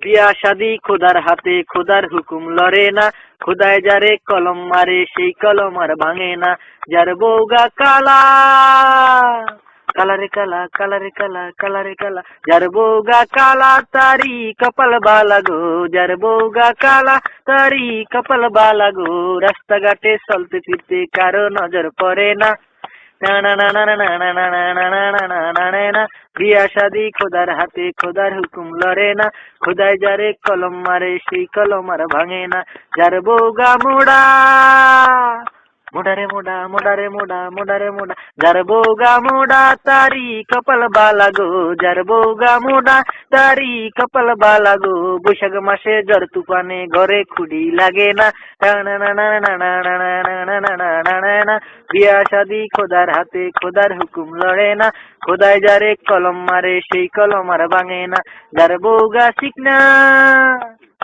বিয়া শাদি খোদার হাতে, খোদার হুকুম লড়ে না। খোদায় যারে কলম মারে, সেই কলম আর ভাঙে না। যার বউগা কালা, কালারে কালা, কালারে কালা, কালারে কালা। যার বউগা কালা, তারি কপাল বালা গো। যার বউগা কালা, তারি কপাল বালা গো। রাস্তাঘাটে চলতে ফিরতে কারো নজর পড়ে না। না না না না না না না না না না না না না না। বিয়া শাদি খোদার হাতে, খোদার হুকুম লড়ে না। খোদায় যারে কলম মারে, সেই কলম আর ভাঙে না। যার বউগা মোড়া, মোডারে মোডা, মোডারে মোডা, মোডারে মোডা। যার বউগা মোডা, তারি কপাল বালা গো। যার বউগা মোডা, তারি কপাল বালা গো। বৈশাখ মাসে ঝড় তুফানে ঘরে খুঁড়ি লাগে না। বিয়া শাদি খোদার হাতে, খোদার হুকুম লড়ে না। খোদায় যারে কলম মারে, সেই কলম আর ভাঙে না। যার বউগা শিখনা,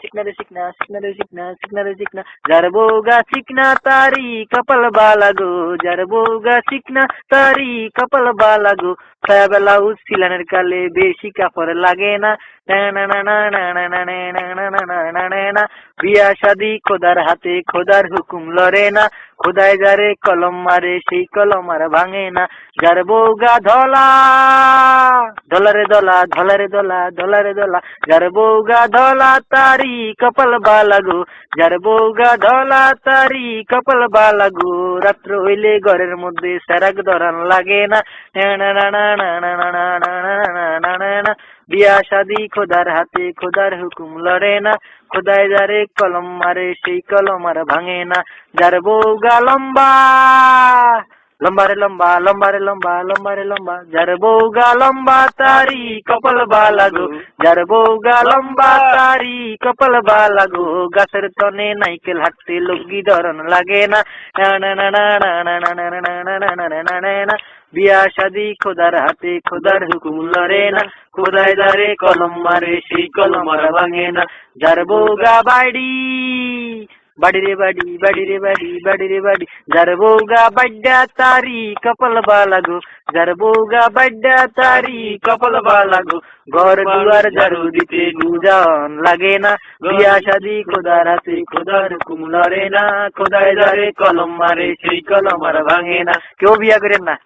শিখনা রে শিখনা, শিখনা রে শিখনা, শিখনা রে শিখনা। যার বউগা শিখনা, তারি কপাল বালা গো। যার বউগা শিখনা, তারি কপাল বালা গো। ছায়া ব্লাউজ সিলানের কালে বেশি কাপড় লাগে না। বিয়া শাদি খোদার হাতে, খোদার হুকুম লড়ে না। খোদায় যারে কলম মারে, সেই কলম আর ভাঙে না। যার বউগা ধলা, ধলারে দলা, ধলারে দলা, ধলারে দলা। যার বউগা ধলা, তারি কপাল বালা গো। যার বউগা ধলা, তারি কপাল বালা গো। রাত্র হইলে ঘরের মধ্যে সেরাক ধরান লাগে না। বিয়া শাদি খোদার হাতে, খোদার হুকুম লড়ে না। খোদায় যারে কলম মারে, সেই কলম আর ভাঙে না। যার বউগা লম্বা, লম্বারে লম্বা, লম্বারে লম্বা, লম্বারে লম্বা। যার বউগা লম্বা, তারি কপাল বালা গো। যার বউগা লম্বা, তারি কপাল বালা গো। গাছের তনে নাইকেল হাঁটতে লগ্গি ধরন লাগে না। বিয়া শাদি খোদার হাতে, খোদার হুকুম লড়ে না। খোদায় যারে কলম মারে, সেই কলম আর ভাঙে না। যার বউগা বাড়ি, বাড়ি রে বাড়ি, বাড়ি রে বাড়ি, বাড়ি রে বাড়ি। যার বউগা বাড্ডা, তারি কপাল বালা গো। যার বউগা বাড্ডা, তারি কপাল বালা গো। ঘর দুয়ার ঝাড়ু দিতে গুজান লাগে না। বিয়া শাদি খোদার হাতে, খোদার হুকুম লড়ে না। খোদায় যারে কলম মারে, সেই কলম আর ভাঙে না। কেউ বিয়া করেন না।